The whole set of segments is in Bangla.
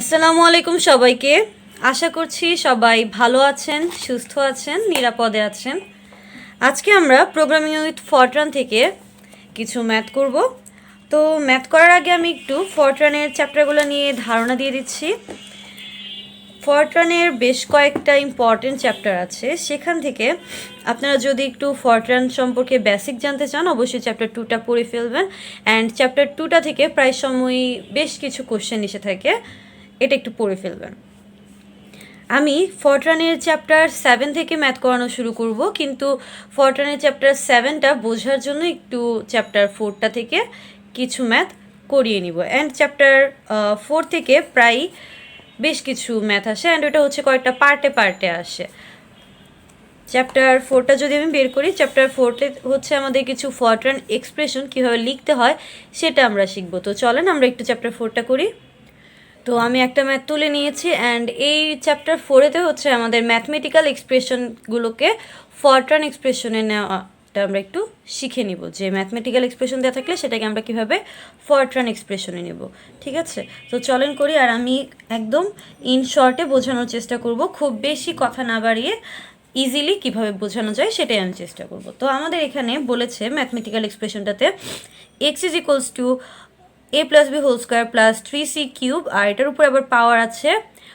আসসালামু আলাইকুম সবাইকে। আশা করছি সবাই ভালো আছেন, সুস্থ আছেন, নিরাপদে আছেন। আজকে আমরা প্রোগ্রামিং উইথ ফরট্রান থেকে কিছু ম্যাথ করব। তো ম্যাথ করার আগে আমি একটু ফরট্রানের চ্যাপ্টারগুলো নিয়ে ধারণা দিয়ে দিচ্ছি। ফরট্রানের বেশ কয়েকটা ইম্পর্টেন্ট চ্যাপ্টার আছে, সেখান থেকে আপনারা যদি একটু ফরট্রান সম্পর্কে বেসিক জানতে চান অবশ্যই চ্যাপ্টার 2টা পড়ে ফেলবেন। অ্যান্ড চ্যাপ্টার 2টা থেকে প্রায় সময়ই বেশ কিছু কোশ্চেন এসে থাকে, এটা একটু পড়ে ফেলবেন। আমি ফরট্রানের চ্যাপ্টার 7 থেকে ম্যাথ করানো শুরু করব, কিন্তু ফরট্রানের চ্যাপ্টার 7টা বোঝার জন্য একটু চ্যাপ্টার 4টা থেকে কিছু ম্যাথ করিয়ে নিব। অ্যান্ড চ্যাপ্টার 4 থেকে প্রায় বেশ কিছু ম্যাথ আসে, অ্যান্ড ওটা হচ্ছে কয়েকটা পার্টে পার্টে আসে। চ্যাপ্টার 4টা যদি আমি বের করি, চ্যাপ্টার 4তে হচ্ছে আমাদের কিছু ফরট্রান এক্সপ্রেশন কীভাবে লিখতে হয় সেটা আমরা শিখবো। তো চলেন আমরা একটু চ্যাপ্টার 4টা করি। তো আমি একটা ম্যাথ তুলে নিয়েছি, অ্যান্ড এই চ্যাপ্টার 4এতে হচ্ছে আমাদের ম্যাথমেটিক্যাল এক্সপ্রেশনগুলোকে ফরট্রান এক্সপ্রেশনে নেওয়াটা আমরা একটু শিখে নিব, যে ম্যাথমেটিক্যাল এক্সপ্রেশন দেওয়া থাকলে সেটাকে আমরা কীভাবে ফরট্রান এক্সপ্রেশনে নেব। ঠিক আছে, তো চলেন করি। আর আমি একদম ইন শর্টে বোঝানোর চেষ্টা করব, খুব বেশি কথা না বাড়িয়ে ইজিলি কীভাবে বোঝানো যায় সেটাই আমি চেষ্টা করব। তো আমাদের এখানে বলেছে ম্যাথমেটিক্যাল এক্সপ্রেশনটাতে x is equals to a plus b whole square plus 3c cube, আর এটার উপর আবার পাওয়ার আছে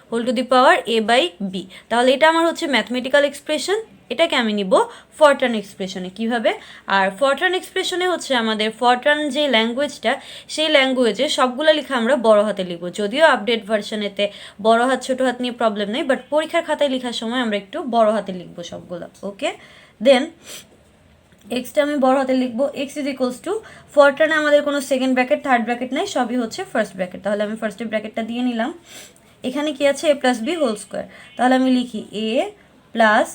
whole to the power a by b. তাহলে এটা আমার হচ্ছে ম্যাথমেটিক্যাল এক্সপ্রেশন, এটাকে আমি নিব ফরট্রান এক্সপ্রেশনে। কীভাবে? আর ফরট্রান এক্সপ্রেশনে হচ্ছে আমাদের ফরট্রান যে ল্যাঙ্গুয়েজটা, সেই ল্যাঙ্গুয়েজে সবগুলো লেখা আমরা বড় হাতে লিখব। যদিও আপডেট ভার্সনেতে বড় হাত ছোটো হাত নিয়ে প্রবলেম নেই, বাট পরীক্ষার খাতায় লেখার সময় আমরা একটু বড় হাতে লিখবো সবগুলো। ওকে, দেন এক্সটা আমি বড় হাতে লিখবো। এক্স ইজ ইকুয়ালস টু, ফরট্রানে আমাদের কোনো সেকেন্ড ব্র্যাকেট থার্ড ব্র্যাকেট নেই, সবই হচ্ছে ফার্স্ট ব্র্যাকেট। তাহলে আমি ফার্স্টে ব্র্যাকেটটা দিয়ে নিলাম। এখানে কি আছে? এ প্লাস বি হোল স্কোয়ার। তাহলে আমি লিখি এ প্লাস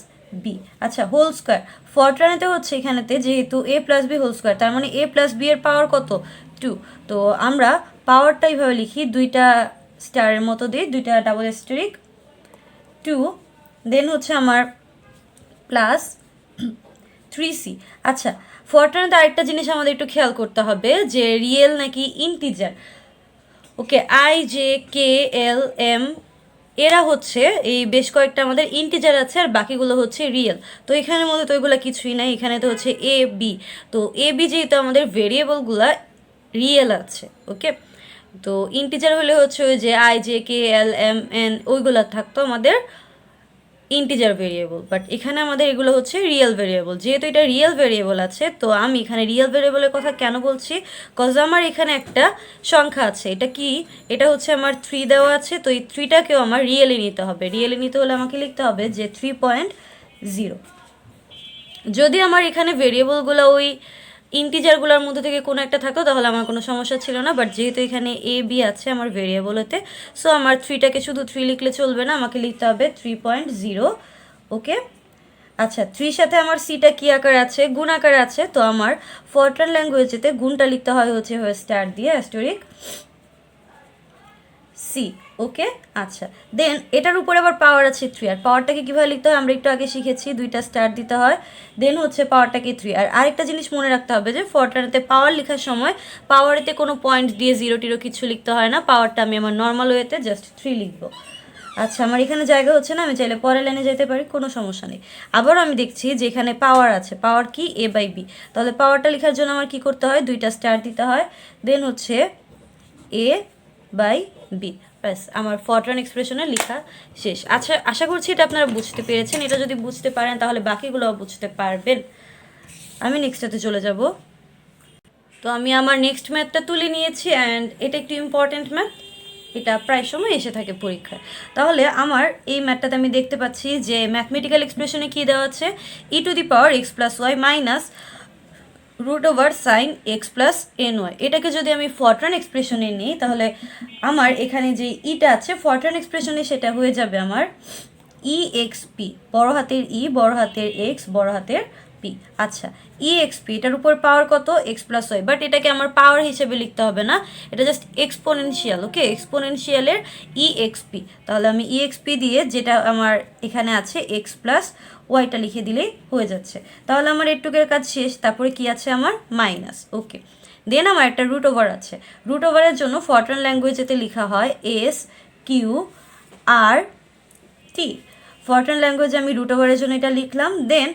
বি। আচ্ছা, হোল স্কোয়ার ফরট্রানেতে হচ্ছে এখানেতে যেহেতু এ প্লাস বি হোল স্কোয়ার, তার মানে এ প্লাস বি এর পাওয়ার কত? 2। তো আমরা পাওয়ারটা এইভাবে লিখি, দুইটা স্টারের মতো দিই, দুইটা ডাবল স্টারিক 2, দেন হচ্ছে আমার প্লাস 3c। আচ্ছা, ফরট্রানেতে আরেকটা জিনিস আমাদের একটু খেয়াল করতে হবে, যে রিয়েল নাকি integer. Okay, I J K L M এরা হচ্ছে এই বেশ কয়েকটা আমাদের ইন্টিজার আছে, আর বাকিগুলো হচ্ছে রিয়েল। তো এখানের মধ্যে তো এগুলো কিছুই নাই, এখানে তো হচ্ছে এ বি। তো এ বি যেহেতু আমাদের ভেরিয়েবলগুলো রিয়েল আছে, ওকে। তো ইন্টিজার হলে হচ্ছে ওই যে I J K L M N ওইগুলো থাকতো আমাদের ইন্টিজার ভেরিয়েবল, বাট এখানে আমাদের এগুলো হচ্ছে রিয়েল ভেরিয়েবল। যেহেতু এটা রিয়েল ভেরিয়েবল আছে, তো আমি এখানে রিয়েল ভেরিয়েবলের কথা কেন বলছি? কজ আমার এখানে একটা সংখ্যা আছে, এটা কি? এটা হচ্ছে আমার 3 দেওয়া আছে, তো এই 3টাকেও আমার রিয়েলি নিতে হবে। রিয়েলি নিতে হলে আমাকে লিখতে হবে যে 3.0। যদি আমার এখানে ভেরিয়েবলগুলো ওই ইন্টিজারগুলোর মধ্যে থেকে কোনো একটা থাকতো তাহলে আমার কোনো সমস্যা ছিল না, বাট যেহেতু এখানে এ বি আছে আমার ভেরিয়েবলেতে, সো আমার 3টাকে শুধু 3 লিখলে চলবে না, আমাকে লিখতে হবে 3.0। ওকে, আচ্ছা, 3 সাথে আমার সিটা কী আকার আছে? গুণ আকার আছে। তো আমার ফরট্রান ল্যাঙ্গুয়েজেতে গুণটা লিখতে হয় হচ্ছে স্টার দিয়ে অ্যাস্টেরিক সি। ওকে, আচ্ছা, দেন এটার উপরে আবার পাওয়ার আছে 3, আর পাওয়ারটাকে কীভাবে লিখতে হয় আমরা একটু আগে শিখেছি, দুইটা স্টার দিতে হয়, দেন হচ্ছে পাওয়ারটাকে 3। আর আরেকটা জিনিস মনে রাখতে হবে যে ফরট্রানেতে পাওয়ার লেখার সময় পাওয়ারেতে কোনো পয়েন্ট দিয়ে 0 কিছু লিখতে হয় না, পাওয়ারটা আমি আমার নর্মাল ওয়েতে জাস্ট 3 লিখবো। আচ্ছা, আমার এখানে জায়গা হচ্ছে না, আমি চাইলে পরের লাইনে যেতে পারি, কোনো সমস্যা নেই। আবারও আমি দেখছি যে এখানে পাওয়ার আছে, পাওয়ার কি? এ বাই বি। তাহলে পাওয়ারটা লেখার জন্য আমার কি করতে হয়? দুইটা স্টার দিতে হয়, দেন হচ্ছে এ বাই বি। ব্যাস, আমার ফরট্রান এক্সপ্রেশনের লেখা শেষ। আচ্ছা, আশা করছি এটা আপনারা বুঝতে পেরেছেন। এটা যদি বুঝতে পারেন তাহলে বাকিগুলোও বুঝতে পারবেন। আমি নেক্সটটাতে চলে যাব। তো আমি আমার নেক্সট ম্যাথটা তুলে নিয়েছি, অ্যান্ড এটা একটু ইম্পর্টেন্ট ম্যাথ, এটা প্রায় সময় এসে থাকে পরীক্ষায়। তাহলে আমার এই ম্যাথটাতে আমি দেখতে পাচ্ছি যে ম্যাথমেটিক্যাল এক্সপ্রেশনে কী দেওয়া আছে? E to the power x plus y minus root over sine x plus n y. এটাকে যদি আমি ফরট্রান এক্সপ্রেশনে নিই তাহলে আমার এখানে যে ইটা আছে ফরট্রান এক্সপ্রেশনে সেটা হয়ে যাবে আমার ই এক্স পি, বড় হাতের ই, বড় হাতের এক্স, বড় হাতের পি। আচ্ছা, ই এক্স পি, এটার উপর পাওয়ার কত? এক্স প্লাস ওয়াই, বাট এটাকে আমার পাওয়ার হিসেবে লিখতে হবে না, এটা জাস্ট এক্সপোনেনশিয়াল। ওকে, এক্সপোনেনশিয়ালের ই এক্স পি। তাহলে আমি ই এক্স পি দিয়ে যেটা আমার এখানে আছে এক্স প্লাস ওয়াইটা লিখে দিলেই হয়ে যাচ্ছে। তাহলে আমার এটুকের কাজ শেষ। তারপরে কি আছে আমার? মাইনাস। ওকে, দেন আমার একটা রুট ওভার আছে। রুট ওভারের জন্য ফরট্রান ল্যাঙ্গুয়েজেতে লেখা হয় এস কিউ আর টি। ফরট্রান ল্যাঙ্গুয়েজে আমি রুট ওভারের জন্য এটা লিখলাম। দেন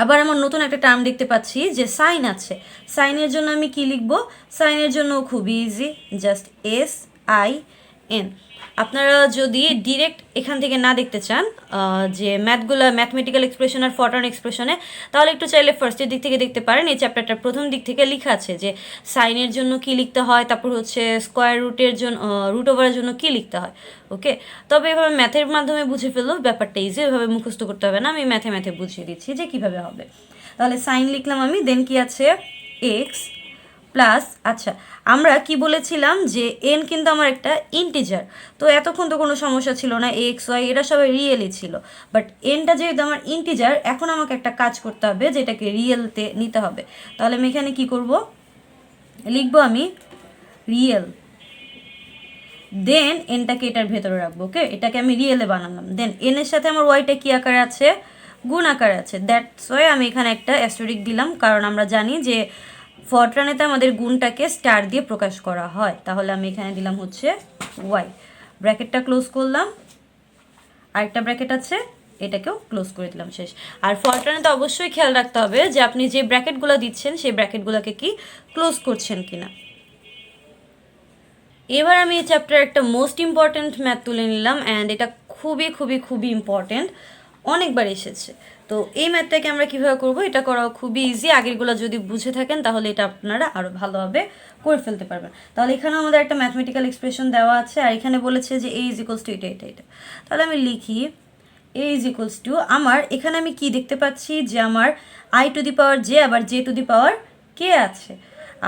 আবার আমার নতুন একটা টার্ম দেখতে পাচ্ছি যে সাইন আছে। সাইনের জন্য আমি কি লিখব? সাইনের জন্য খুবই ইজি, জাস্ট SIN। আপনারা যদি ডিরেক্ট এখান থেকে না দেখতে চান যে ম্যাথমেটিক্যাল এক্সপ্রেশন আর ফরট্রান এক্সপ্রেশনে, তাহলে একটু চাইলে ফার্স্টের দিক থেকে দেখতে পারেন। এই চ্যাপ্টারটার প্রথম দিক থেকে লেখা আছে যে সাইনের জন্য কি লিখতে হয়, তারপর হচ্ছে স্কোয়ার রুটের জন্য রুট ওভারের জন্য কি লিখতে হয়। ওকে, তবে এভাবে ম্যাথের মাধ্যমে বুঝে ফেললেও ব্যাপারটা ইজি, এভাবে মুখস্থ করতে হবে না। আমি ম্যাথে বুঝিয়ে দিচ্ছি যে কীভাবে হবে। তাহলে সাইন লিখলাম আমি। দেন কি আছে? এক্স প্লাস, আচ্ছা আমরা কি বলেছিলাম যে এন কিন্তু আমার একটা ইন্টিজার, তো এতক্ষণ তো কোনো সমস্যা ছিল না, এক্স ওয়াই এরা সবাই রিয়েলই ছিল। বাট এনটা যেহেতু আমার ইন্টিজার, এখন আমাকে একটা কাজ করতে হবে যেটাকে রিয়েলতে নিতে হবে। তাহলে আমি এখানে কি করব? লিখবো আমি রিয়েল, দেন এনটাকে এটার ভেতরে রাখবো। ওকে, এটাকে আমি রিয়েলে বানালাম। দেন এনের সাথে আমার ওয়াইটা কী আকারে আছে? গুণ আকারে আছে। দ্যাটস ওয়াই আমি এখানে একটা অ্যাস্টেরিক দিলাম, কারণ আমরা জানি যে ফরট্রানেতে আমাদের গুণটাকে স্টার দিয়ে প্রকাশ করা হয়। তাহলে আমি এখানে দিলাম হচ্ছে ওয়াই, ব্র্যাকেটটা ক্লোজ করলাম, আরেকটা ব্র্যাকেট আছে এটাকেও ক্লোজ করে দিলাম, শেষ। আর ফরট্রানেতে অবশ্যই খেয়াল রাখতে হবে যে আপনি যে ব্র্যাকেটগুলো দিচ্ছেন সেই ব্র্যাকেটগুলোকে কি ক্লোজ করছেন কিনা। এবার আমি এই চ্যাপ্টার একটা মোস্ট ইম্পর্ট্যান্ট ম্যাথ তুলে নিলাম, অ্যান্ড এটা খুবই ইম্পর্ট্যান্ট, অনেকবার এসেছে। তো এই ম্যাথটাকে আমরা কীভাবে করব? এটা করা খুবই ইজি। আগেরগুলো যদি বুঝে থাকেন তাহলে এটা আপনারা আরও ভালোভাবে করে ফেলতে পারবেন। তাহলে এখানে আমাদের একটা ম্যাথমেটিক্যাল এক্সপ্রেশন দেওয়া আছে, আর এখানে বলেছে যে A = এটা। তাহলে আমি লিখি A = আমার এখানে আমি কি দেখতে পাচ্ছি যে আমার I⁻J আবার J⁻K আছে।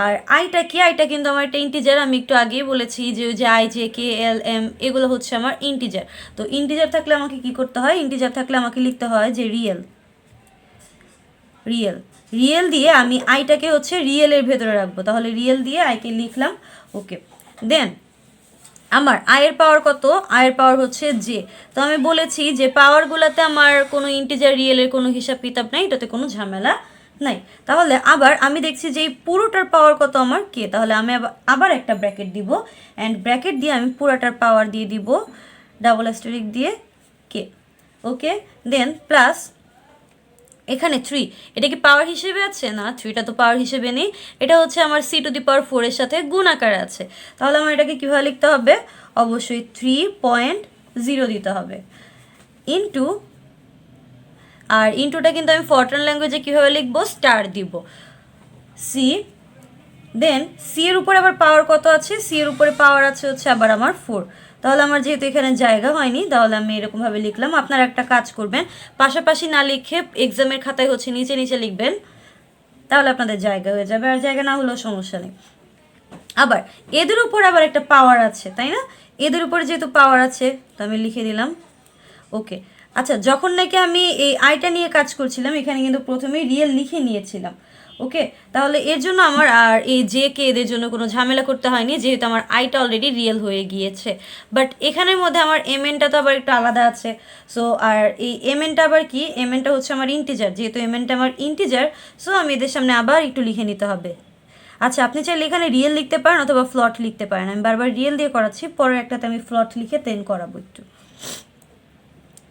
আর আইটা কি? আইটা কিন্তু আমার একটা ইন্টিজার। আমি একটু আগেই বলেছি যে ওই যে I, J, K, L, M এগুলো হচ্ছে আমার ইন্টিজার। তো ইন্টিজার থাকলে আমাকে কি করতে হয়? ইন্টিজার থাকলে আমাকে লিখতে হয় যে রিয়েল দিয়ে আমি আইটাকে হচ্ছে রিয়েলের ভেতরে রাখবো। তাহলে রিয়েল দিয়ে আইকে লিখলাম। ওকে, দেন আমার আয়ের পাওয়ার কত? আয়ের পাওয়ার হচ্ছে জে। তো আমি বলেছি যে পাওয়ারগুলোতে আমার কোনো ইন্টিজার রিয়েলের কোনো হিসাব কিতাব নাই, এটাতে কোনো ঝামেলা নাই। তাহলে আবার আমি দেখছি যে এই পুরোটার পাওয়ার কত? আমার কে। তাহলে আমি আবার একটা ব্র্যাকেট দিব, অ্যান্ড ব্র্যাকেট দিয়ে আমি পুরোটার পাওয়ার দিয়ে দিব ডাবল অ্যাস্টেরিক দিয়ে কে। ওকে, দেন প্লাস এখানে 3, এটা কি পাওয়ার হিসেবে আছে? না, 3টা তো পাওয়ার হিসেবে নেই, এটা হচ্ছে আমার C⁴ এর সাথে গুণ আকারে আছে। তাহলে আমার এটাকে কীভাবে লিখতে হবে? অবশ্যই 3.0 দিতে হবে ইন্টু, আর ইন্টুটা কিন্তু আমি ফরট্রান ল্যাঙ্গুয়েজে কীভাবে লিখবো? স্টার দিব সি। দেন সি এর উপরে আবার পাওয়ার কত আছে? সি এর উপরে পাওয়ার আছে হচ্ছে আবার আমার 4। তাহলে আমার যেহেতু এখানে জায়গা হয়নি, তাহলে আমি এরকমভাবে লিখলাম। আপনারা একটা কাজ করবেন, পাশাপাশি না লিখে এক্সামের খাতায় হচ্ছে নিচে লিখবেন, তাহলে আপনাদের জায়গা হয়ে যাবে, আর জায়গা না হলেও সমস্যা নেই। আবার এদের উপর আবার একটা পাওয়ার আছে, তাই না? এদের উপরে যেহেতু পাওয়ার আছে তো আমি লিখে দিলাম। ওকে, আচ্ছা যখন নাকি আমি এই আইটা নিয়ে কাজ করছিলাম, এখানে কিন্তু প্রথমেই রিয়েল লিখে নিয়েছিলাম। ওকে, তাহলে এর জন্য আমার আর এই জে কে এদের জন্য কোনো ঝামেলা করতে হয়নি, যেহেতু আমার আইটা অলরেডি রিয়েল হয়ে গিয়েছে। বাট এখানের মধ্যে আমার এমএনটা তো আবার একটু আলাদা আছে। সো আর এই এমএনটা আবার কি? এমএনটা হচ্ছে আমার ইন্টিজার, যেহেতু এমএনটা আমার ইন্টিজার, সো আমি এদের সামনে আবার একটু লিখে নিতে হবে। আচ্ছা, আপনি চাইলে এখানে রিয়েল লিখতে পারেন অথবা ফ্লট লিখতে পারেন। আমি বারবার রিয়েল দিয়ে করাচ্ছি, পরের একটাতে আমি ফ্লট লিখে দেন করাবো একটু।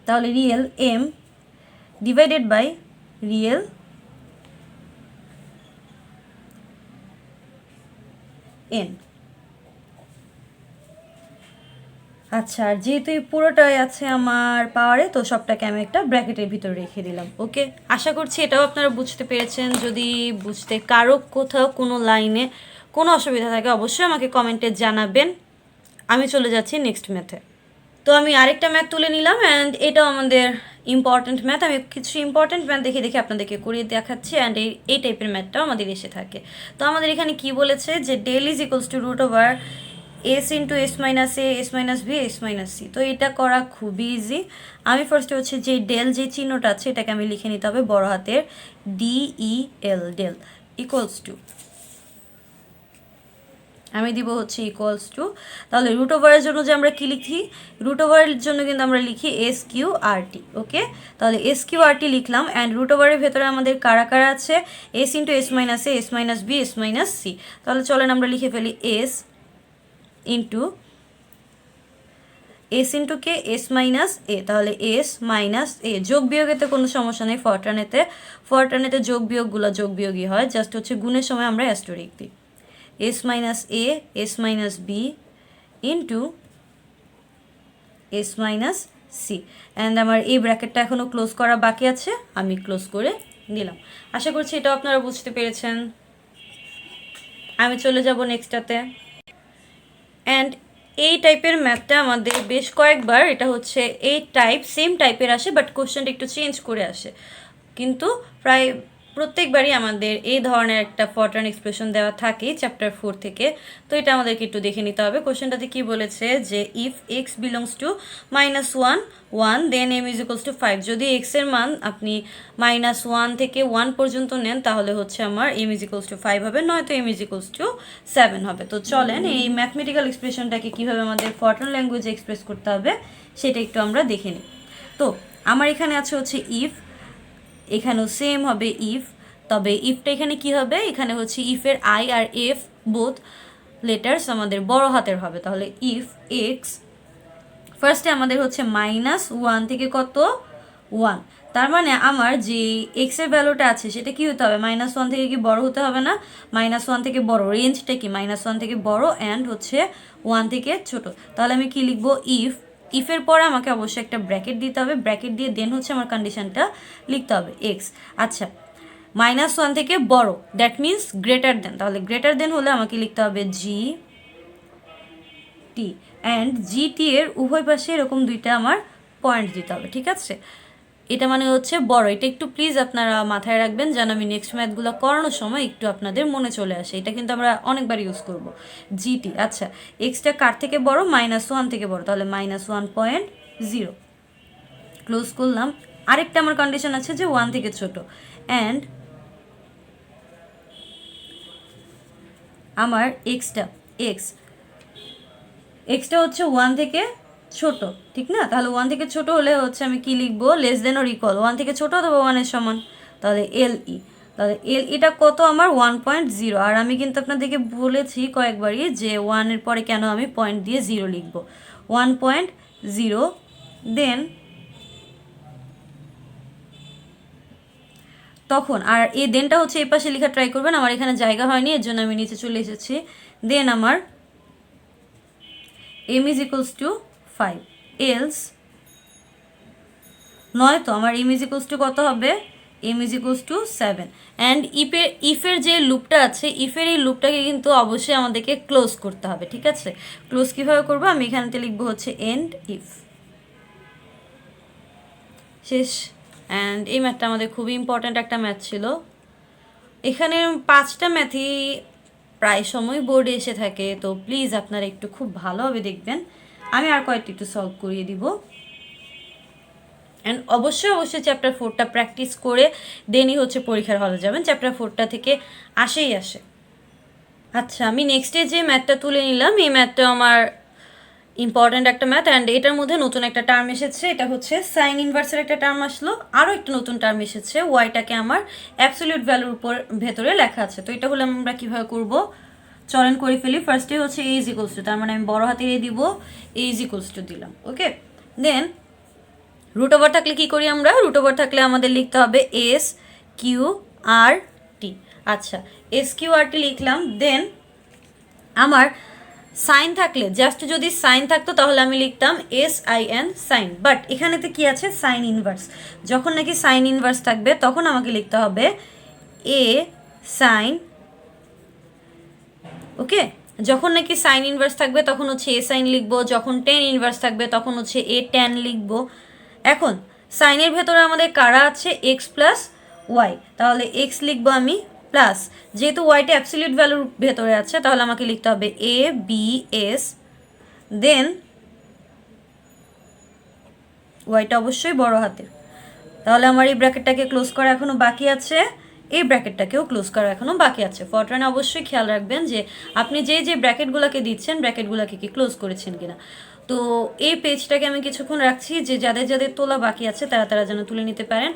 তাহলে real m divided by real n. আচ্ছা, আর যেহেতু এই পুরোটাই আছে আমার পাওয়ারে, তো সবটাকে আমি একটা ব্র্যাকেটের ভিতরে রেখে দিলাম। ওকে, আশা করছি এটাও আপনারা বুঝতে পেরেছেন। যদি বুঝতে কারো কোথাও কোনো লাইনে কোনো অসুবিধা থাকে অবশ্যই আমাকে কমেন্টে জানাবেন। আমি চলে যাচ্ছি নেক্সট ম্যাথে। তো আমি আরেকটা ম্যাথ তুলে নিলাম, অ্যান্ড এটাও আমাদের ইম্পর্ট্যান্ট ম্যাথ। আমি কিছু ইম্পর্ট্যান্ট ম্যাথ দেখে আপনাদেরকে করিয়ে দেখাচ্ছি, অ্যান্ড এই টাইপের ম্যাথটাও আমাদের এসে থাকে। তো আমাদের এখানে কি বলেছে যে del = S × S - A S - B S - C। তো এটা করা খুবই ইজি। আমি ফার্স্টে হচ্ছে যে ডেল যে চিহ্নটা আছে এটাকে আমি লিখে নিতে হবে বড় হাতের DEL, ডেল = আমি দিব হচ্ছে = তাহলে রুট ওভারের জন্য যে আমরা কি লিখি? রুট ওভারের জন্য কিন্তু আমরা লিখি SQRT। ওকে, তাহলে SQRT লিখলাম, অ্যান্ড রুট ওভারের ভেতরে আমাদের কারা আছে? S × S - A S - B S - C। তাহলে চলেন আমরা লিখে ফেলি S × s into k s minus a, তাহলে এস মাইনাস এ। যোগ বিয়োগেতে কোনো সমস্যা নেই, ফরটানেতে যোগ বিয়োগগুলো যোগ বিয়োগই হয়, জাস্ট হচ্ছে গুণের সময় আমরা অ্যাস্টেরিক দিই। S minus a s minus b into s minus c. And আমার এই ব্র্যাকেটটা এখনও ক্লোজ করা বাকি আছে, আমি ক্লোজ করে দিলাম। আশা করছি এটাও আপনারা বুঝতে পেরেছেন। আমি চলে যাব নেক্সটটাতে। অ্যান্ড এই টাইপের ম্যাথটা আমাদের বেশ কয়েকবার, এটা হচ্ছে এই সেম টাইপের আসে, বাট কোশ্চেনটা একটু চেঞ্জ করে আসে, কিন্তু প্রায় প্রত্যেকবারই আমাদের এই ধরনের একটা ফরট্রান এক্সপ্রেশন দেওয়া থাকে চ্যাপ্টার 4 থেকে। তো এটা আমাদেরকে একটু দেখে নিতে হবে। কোশ্চেনটাতে কি বলেছে যে if x belongs to -1 then m is equals to 5। যদি এক্স এর মান আপনি -1 থেকে 1 পর্যন্ত নেন তাহলে হচ্ছে আমার এম ইজ ইকুয়ালস টু 5 হবে, নয়তো এম ইজ ইকুয়ালস টু 7 হবে। তো চলেন এই ম্যাথমেটিক্যাল এক্সপ্রেশনটাকে কীভাবে আমাদের ফরট্রান ল্যাঙ্গুয়েজে এক্সপ্রেস করতে হবে সেটা একটু আমরা দেখে নিই। তো আমার এখানে আছে হচ্ছে ইফ, এখানেও সেম হবে ইফ, তবে ইফটা এখানে কি হবে, এখানে হচ্ছে ইফের I R F both letters আমাদের বড় হাতের হবে। তাহলে ইফ এক্স, ফার্স্টে আমাদের হচ্ছে -1 থেকে কত 1, তার মানে আমার যে এক্সের ভ্যালুটা আছে সেটা কি হতে হবে, -1 থেকে কি বড় হতে হবে না, -1 থেকে বড়, রেঞ্জটা কি -1 থেকে বড় অ্যান্ড হচ্ছে 1 থেকে ছোট। তাহলে আমি কি লিখবো, ইফের পরে আমাকে অবশ্যই একটা ব্র্যাকেট দিতে হবে, ব্র্যাকেট দিয়ে দেন হচ্ছে আমার কন্ডিশনটা লিখতে হবে এক্স। আচ্ছা, -1 থেকে বড়, দ্যাট মিনস গ্রেটার দেন, তাহলে গ্রেটার দেন হলে আমাকে লিখতে হবে জি টি, অ্যান্ড জি টি এর উভয় পাশে এরকম দুইটা আমার পয়েন্ট দিতে হবে, ঠিক আছে। এটা মানে হচ্ছে বড়, এটা একটু প্লিজ আপনারা মাথায় রাখবেন যেন আমি নেক্সট ম্যাথগুলো করানোর সময় একটু আপনাদের মনে চলে আসে। এটা কিন্তু আমরা অনেকবার ইউজ করব জিটি। আচ্ছা, এক্সটা কার থেকে বড়, -1 থেকে বড়, তাহলে -1.0 ক্লোজ করলাম। আরেকটা আমার কন্ডিশন আছে যে 1 থেকে ছোট, অ্যান্ড আমার এক্সটা হচ্ছে 1 থেকে ছোট, ঠিক না। তাহলে 1 থেকে ছোট হলে হচ্ছে আমি কি লিখবো, লেস দেন অর ইকুয়াল 1 থেকে ছোট অথবা 1 এর সমান, তাহলে এল ই। তাহলে এল ইটা কত আমার 1.0। আর আমি কিন্তু আপনাদেরকে বলেছি কয়েকবারই যে 1 এর পরে কেন আমি পয়েন্ট দিয়ে 0 লিখবো, 1.0 দেন তখন, আর এই দেনটা হচ্ছে এই পাশে লেখা ট্রাই করবেন, আমার এখানে জায়গা হয়নি এর জন্য আমি নিচে চলে এসেছি। দেন আমার m is equals to 5, else নয়তো আমার m is equals to কত হবে, m is equals to 7। And ইফের যে লুপটা আছে, ইফের এই লুপটাকে কিন্তু অবশ্যই আমাদেরকে ক্লোজ করতে হবে, ঠিক আছে। ক্লোজ কীভাবে করবো, আমি এখানেতে লিখবো হচ্ছে এন্ড ইফ, শেষ। অ্যান্ড এই ম্যাথটা আমাদের খুবই ইম্পর্ট্যান্ট একটা ম্যাথ ছিল। এখানে 5টা ম্যাথই প্রায় সময় বোর্ডে এসে থাকে, তো প্লিজ আপনারা একটু খুব ভালোভাবে দেখবেন। আমি আর কয়েকটি একটু সলভ করিয়ে দিব। অ্যান্ড অবশ্যই চ্যাপ্টার 4টা প্র্যাকটিস করে দেনই হচ্ছে পরীক্ষার হলে যাবেন, চ্যাপ্টার 4টা থেকে আসে। আচ্ছা, আমি নেক্সটে যে ম্যাথটা তুলে নিলাম, এই ম্যাথটা আমার ইম্পর্ট্যান্ট একটা ম্যাথ, অ্যান্ড এটার মধ্যে নতুন একটা টার্ম এসেছে, এটা হচ্ছে সাইন ইনভার্সের একটা টার্ম আসলো, আরও একটা নতুন টার্ম এসেছে, ওয়াইটাকে আমার অ্যাবসলিউট ভ্যালুর উপর ভেতরে লেখা আছে। তো এটা হলে আমরা কীভাবে করবো, চলেন করে ফেলি। ফার্স্টে হচ্ছে এ ইজ ইকুয়ালস টু, তার মানে আমি বড় হাতে এ দিব, এ ইজ ইকুয়ালস টু দিলাম, ওকে। দেন রুট ওভার থাকলে কি করি আমরা, রুট ওভার থাকলে আমাদের লিখতে হবে এস কিউ আর টি। আচ্ছা, এস কিউ আর টি লিখলাম। দেন আমার সাইন থাকলে, জাস্ট যদি সাইন থাকতো তাহলে আমি লিখতাম SIN সাইন, বাট এখানেতে কি আছে, সাইন ইনভার্স। যখন নাকি সাইন ইনভার্স থাকবে তখন আমাকে লিখতে হবে এ সাইন, ওকে। যখন নাকি সাইন ইনভার্স থাকবে তখন হচ্ছে এ সাইন লিখবো, যখন টেন ইনভার্স থাকবে তখন হচ্ছে এ টেন লিখবো। এখন সাইনের ভেতরে আমাদের কারা আছে, এক্স প্লাস ওয়াই, তাহলে এক্স লিখবো আমি প্লাস, যেহেতু ওয়াইটা অ্যাবসলিউট ভ্যালুর ভেতরে আছে তাহলে আমাকে লিখতে হবে এ বি এস, দেন ওয়াইটা অবশ্যই বড় হাতের। তাহলে আমার এই ব্র্যাকেটটাকে ক্লোজ করা এখনও বাকি আছে, এই ব্র্যাকেটটাকেও ক্লোজ করা এখনও বাকি আছে। ফরট্রানে অবশ্যই খেয়াল রাখবেন যে আপনি যে ব্র্যাকেটগুলোকে দিচ্ছেন ব্র্যাকেটগুলোকে কি ক্লোজ করেছেন কিনা। তো এই পেজটাকে আমি কিছুক্ষণ রাখছি, যে যাদের তোলা বাকি আছে তারা যেন তুলে নিতে পারেন।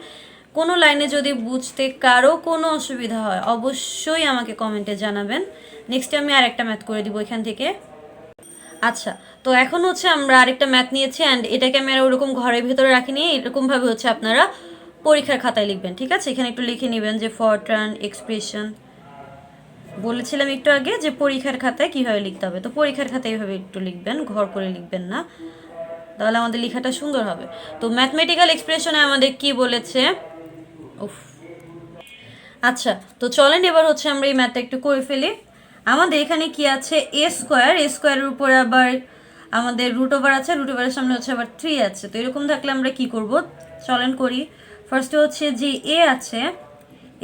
কোনো লাইনে যদি বুঝতে কারো কোনো অসুবিধা হয় অবশ্যই আমাকে কমেন্টে জানাবেন। নেক্সটে আমি আর একটা ম্যাথ করে দিব এখান থেকে। আচ্ছা, তো এখন হচ্ছে আমরা আরেকটা ম্যাথ নিয়েছি অ্যান্ড এটাকে আমি আর ওরকম ঘরের ভেতরে রাখিনি, এরকমভাবে হচ্ছে আপনারা পরীক্ষার খাতায় লিখবেন, ঠিক আছে? এখানে একটু লিখে নেবেন যে ফরট্রান এক্সপ্রেশন, বলেছিলাম একটু আগে যে পরীক্ষার খাতায় কীভাবে লিখতে হবে, তো পরীক্ষার খাতায় এইভাবে একটু লিখবেন, ঘর করে লিখবেন না, তাহলে আমাদের লেখাটা সুন্দর হবে। তো ম্যাথমেটিক্যাল এক্সপ্রেশনে আমাদের কি বলেছে, উফ, আচ্ছা তো চলেন এবার হচ্ছে আমরা এই ম্যাথটা একটু করে ফেলি। আমাদের এখানে কি আছে, এ স্কোয়ারের উপরে আবার আমাদের রুট ওভার আছে, রুট ওভারের সামনে হচ্ছে আবার 3 আছে। তো এরকম থাকলে আমরা কি করব, চলেন করি। ফার্স্টে হচ্ছে যে এ আছে,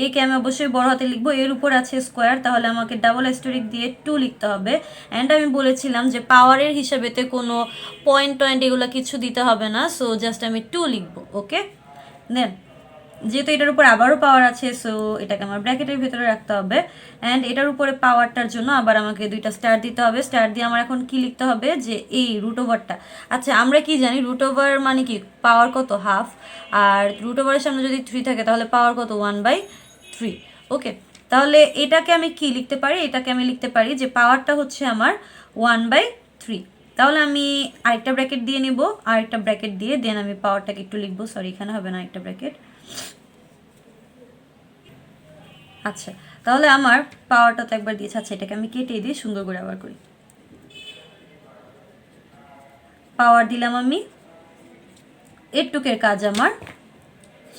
একে আমি অবশ্যই বড় হাতে লিখবো, এর উপর আছে স্কোয়ার, তাহলে আমাকে ডাবল অ্যাস্টেরিক দিয়ে 2 লিখতে হবে। অ্যান্ড আমি বলেছিলাম যে পাওয়ারের হিসাবেতে কোনো পয়েন্ট এগুলো কিছু দিতে হবে না, সো জাস্ট আমি 2 লিখবো। ওকে, দেন যেহেতু এটার উপর আবারও পাওয়ার আছে, সো এটাকে আমার ব্র্যাকেটের ভিতরে রাখতে হবে। অ্যান্ড এটার উপরে পাওয়ারটার জন্য আবার আমাকে 2টা স্টার দিতে হবে। স্টার দিয়ে আমার এখন কি লিখতে হবে, যে এই রুট ওভারটা। আচ্ছা আমরা কি জানি রুট ওভার মানে কি, পাওয়ার কত, হাফ, আর রুট ওভারের সামনে যদি 3 থাকে তাহলে পাওয়ার কত, 1/3। ওকে, তাহলে এটাকে আমি কি লিখতে পারি, এটাকে আমি লিখতে পারি যে পাওয়ারটা হচ্ছে আমার 1/3। তাহলে আমি আরেকটা ব্র্যাকেট দিয়ে নিব, আরেকটা ব্র্যাকেট দিয়ে দেন আমি পাওয়ারটাকে একটু লিখবো, সরি এখানে হবে না, আরেকটা ব্র্যাকেট। আচ্ছা তাহলে আমার পাওয়ারটা তো একবার দিয়েছে, আচ্ছা এটাকে আমি কেটে দিয়ে সুন্দর করে আবার করি, পাওয়ার দিলাম আমি, এটুকের কাজ আমার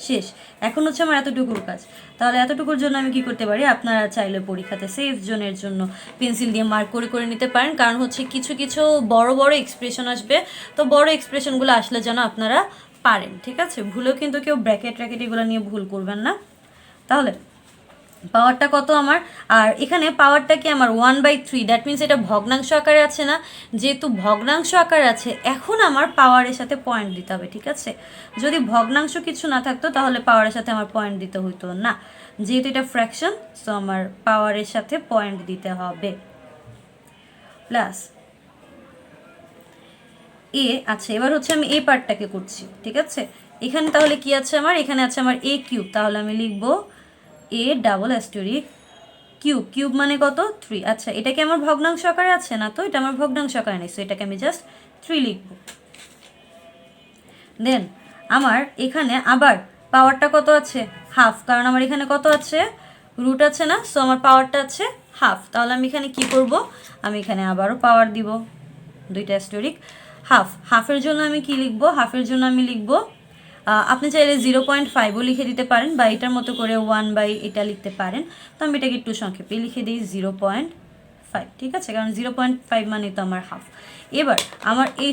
শেষ। এখন হচ্ছে আমার এতটুকুর কাজ, তাহলে এতটুকুর জন্য আমি কি করতে পারি, আপনারা চাইলে পরীক্ষাতে সেফ জোনের জন্য পেন্সিল দিয়ে মার্ক করে করে নিতে পারেন, কারণ হচ্ছে কিছু কিছু বড় বড় এক্সপ্রেশন আসবে, তো বড় এক্সপ্রেশনগুলো আসলে যেন আপনারা পারেন, ঠিক আছে? ভুলেও কিন্তু কেউ ব্র্যাকেট ট্র্যাকেট এগুলো নিয়ে ভুল করবেন না। তাহলে পাওয়ারটা কত আমার, আর এখানে পাওয়ারটা কি আমার 1/3, দ্যাট মিনস এটা ভগ্নাংশ আকারে আছে না, যেহেতু ভগ্নাংশ আকারে আছে এখন আমার পাওয়ারের সাথে পয়েন্ট দিতে হবে, ঠিক আছে? যদি ভগ্নাংশ কিছু না থাকতো তাহলে পাওয়ারের সাথে আমার পয়েন্ট দিতে হইতো না, যেহেতু এটা ফ্র্যাকশন, সো আমার পাওয়ারের সাথে পয়েন্ট দিতে হবে। প্লাস এ, আচ্ছা এবার হচ্ছে আমি এই পার্টটাকে করছি, ঠিক আছে? এখানে তাহলে কি আছে আমার, এখানে আছে আমার a কিউব, তাহলে আমি লিখবো a ডাবল অ্যাস্টেরিক কিউব, কিউব মানে কত, 3। আচ্ছা এটা কি আমার ভগ্নাংশ আকারে আছে না, তো এটা আমার ভগ্নাংশ আকারে নেই, সো এটাকে আমি জাস্ট 3 লিখব। দেন আমার এখানে আবার পাওয়ারটা কত আছে, হাফ, কারণ আমার এখানে কত আছে, রুট আছে না, সো আমার পাওয়ারটা আছে হাফ। তাহলে আমি এখানে কি করব, আমি এখানে আবারও পাওয়ার দিব, 2টা অ্যাস্টেরিক, হাফের জন্য আমি কি লিখব, হাফের জন্য আমি লিখব, আপনি চাইলে 0.5ও লিখে দিতে পারেন, বা এটার মতো করে 1/, এটা লিখতে পারেন। তো আমি এটাকে একটু সংক্ষেপে লিখে দিই 0.5, ঠিক আছে? কারণ 0.5 মানে তো আমার হাফ। এবার আমার এই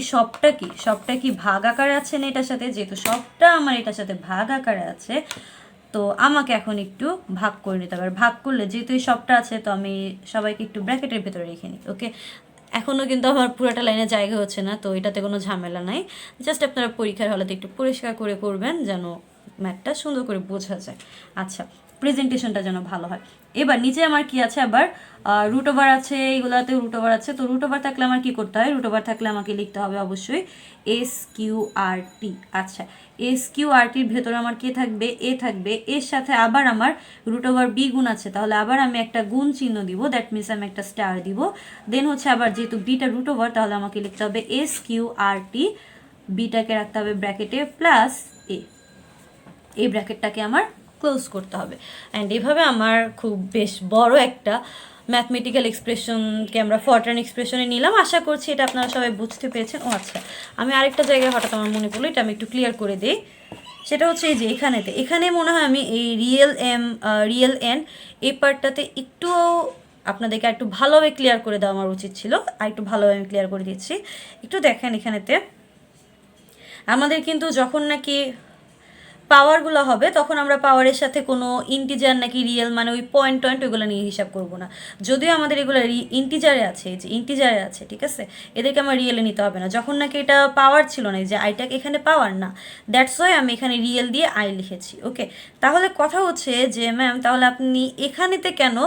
সবটা কি ভাগ আকারে আছে না এটার সাথে, যেহেতু সবটা আমার এটার সাথে ভাগ আকারে আছে, তো আমাকে এখন একটু ভাগ করে নিতে হবে। ভাগ করলে যেহেতু এই সবটা আছে, তো আমি সবাইকে একটু ব্র্যাকেটের ভেতরে রেখে নিই। ওকে, এখনও কিন্তু আমার পুরোটা লাইনে জায়গা হচ্ছে না, তো এটাতে কোনো ঝামেলা নাই, জাস্ট আপনারা পরীক্ষার হলেতে একটু পরিষ্কার করে করবেন যেন ম্যাথটা সুন্দর করে বোঝা যায়। আচ্ছা, প্রেজেন্টেশনটা যেন ভালো হয়। এবার নিচে আমার কি আছে, আবার রুট ওভার আছে, এইগুলোতে রুট ওভার আছে। তো রুট ওভার থাকলে আমার কি করতে হয়, রুট ওভার থাকলে আমাকে লিখতে হবে অবশ্যই SQRT। আচ্ছা, SQRTর ভেতরে আমার কে থাকবে, এ থাকবে, এর সাথে আবার আমার রুট ওভার বি গুণ আছে, তাহলে আবার আমি একটা গুণ চিহ্ন দিব, দ্যাট মিনস আমি একটা স্টার দিব। দেন হচ্ছে আবার যেহেতু বিটা রুট ওভার, তাহলে আমাকে লিখতে হবে SQRT, বিটাকে রাখতে হবে ব্র্যাকেটে, প্লাস এই ব্র্যাকেটটাকে আমার ক্লোজ করতে হবে। অ্যান্ড এভাবে আমার খুব বেশ বড় একটা ম্যাথমেটিক্যাল এক্সপ্রেশনকে আমরা ফরট্রান এক্সপ্রেশনে নিলাম। আশা করছি এটা আপনারা সবাই বুঝতে পেরেছেন। ও আচ্ছা, আমি আরেকটা জায়গায় হঠাৎ আমার মনে পড়লো, এটা আমি একটু ক্লিয়ার করে দিই। সেটা হচ্ছে এই যে এখানে মনে হয় আমি এই রিয়েল এন এই পার্টটাতে একটু আপনাদেরকে একটু ভালোভাবে ক্লিয়ার করে দেওয়া আমার উচিত ছিল, আর একটু ভালোভাবে আমি ক্লিয়ার করে দিচ্ছি। একটু দেখেন এখানেতে আমাদের কিন্তু যখন নাকি পাওয়ারগুলো হবে তখন আমরা পাওয়ারের সাথে কোনো ইন্টিজার নাকি রিয়েল মানে ওই পয়েন্ট ওইগুলো নিয়ে হিসাব করব না। যদিও আমাদের এগুলো ইন্টিজারে আছে, যে ইন্টিজারে আছে, ঠিক আছে, এদেরকে আমার রিয়েলে নিতে হবে না। যখন নাকি এটা পাওয়ার ছিল না, যে আইটাকে এখানে পাওয়ার না, দ্যাটস ওয়াই আমি এখানে রিয়েল দিয়ে আই লিখেছি। ওকে, তাহলে কথা হচ্ছে যে ম্যাম তাহলে আপনি এখানেতে কেন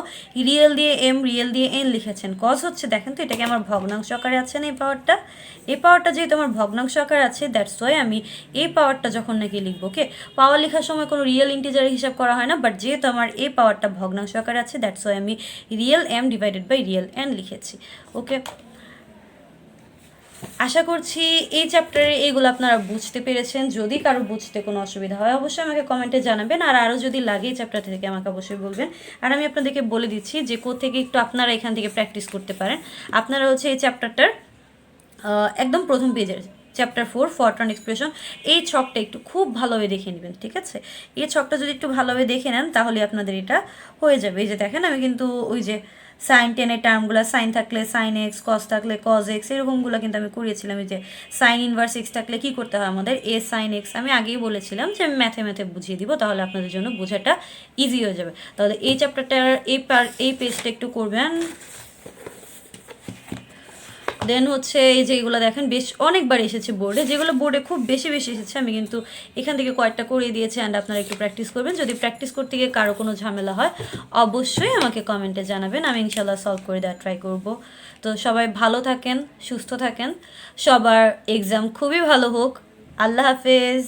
রিয়েল দিয়ে এম রিয়েল দিয়ে এন লিখেছেন? কজ হচ্ছে দেখেন তো, এটাকে আমার ভগ্নাংশ আকারে আছে না এই পাওয়ারটা যেহেতু আমার ভগ্নাংশ আকারে আছে, দ্যাটস ওয়াই আমি এই পাওয়ারটা যখন নাকি লিখবো, ওকে, পাওয়ার লেখার সময় কোনো রিয়েল ইন্টিজারের হিসাব করা হয় না, বাট যেহেতু আমার এই পাওয়ারটা ভগ্নাংশ আকারে আছে, দ্যাটস ওয়াই আমি real m divided by real n লিখেছি। ওকে, আশা করছি এই চ্যাপ্টারে এইগুলো আপনারা বুঝতে পেরেছেন। যদি কারো বুঝতে কোনো অসুবিধা হয় অবশ্যই আমাকে কমেন্টে জানাবেন, আর আরও যদি লাগে এই চ্যাপ্টার থেকে আমাকে অবশ্যই বলবেন। আর আমি আপনাদেরকে বলে দিচ্ছি যে কোত্থেকে একটু আপনারা এখান থেকে প্র্যাকটিস করতে পারেন। আপনারা হচ্ছে এই চ্যাপ্টারটার একদম প্রথম পেজের চ্যাপ্টার 4 ফরট্রান এক্সপ্রেশন, এই ছকটা একটু খুব ভালোভাবে দেখে নেবেন, ঠিক আছে? এই ছকটা যদি একটু ভালোভাবে দেখে নেন তাহলে আপনাদের এটা হয়ে যাবে। এই যে দেখেন আমি কিন্তু ওই যে সাইন টেনের টার্মগুলো, সাইন থাকলে সাইন এক্স, কস থাকলে কজ এক্স, এরকমগুলো কিন্তু আমি করিয়েছিলাম। এই যে সাইন ইনভার্স এক্স থাকলে কী করতে হয় আমাদের, এ সাইন এক্স। আমি আগেই বলেছিলাম যে আমি ম্যাথে বুঝিয়ে দিব, তাহলে আপনাদের জন্য বোঝাটা ইজি হয়ে যাবে। তাহলে এই চ্যাপ্টারটার এই পেজটা একটু করবেন। দেন হচ্ছে এই যে এগুলো দেখেন বেশ অনেকবার এসেছে বোর্ডে, যেগুলো বোর্ডে খুব বেশি এসেছে আমি কিন্তু এখান থেকে কয়েকটা করিয়ে দিয়েছি। অ্যান্ড আপনারা একটু প্র্যাকটিস করবেন। যদি প্র্যাকটিস করতে গিয়ে কারো কোনো ঝামেলা হয় অবশ্যই আমাকে কমেন্টে জানাবেন, আমি ইনশাল্লাহ সলভ করে দেওয়ার ট্রাই করব। তো সবাই ভালো থাকেন, সুস্থ থাকেন, সবার এক্সাম খুবই ভালো হোক। আল্লাহ হাফেজ।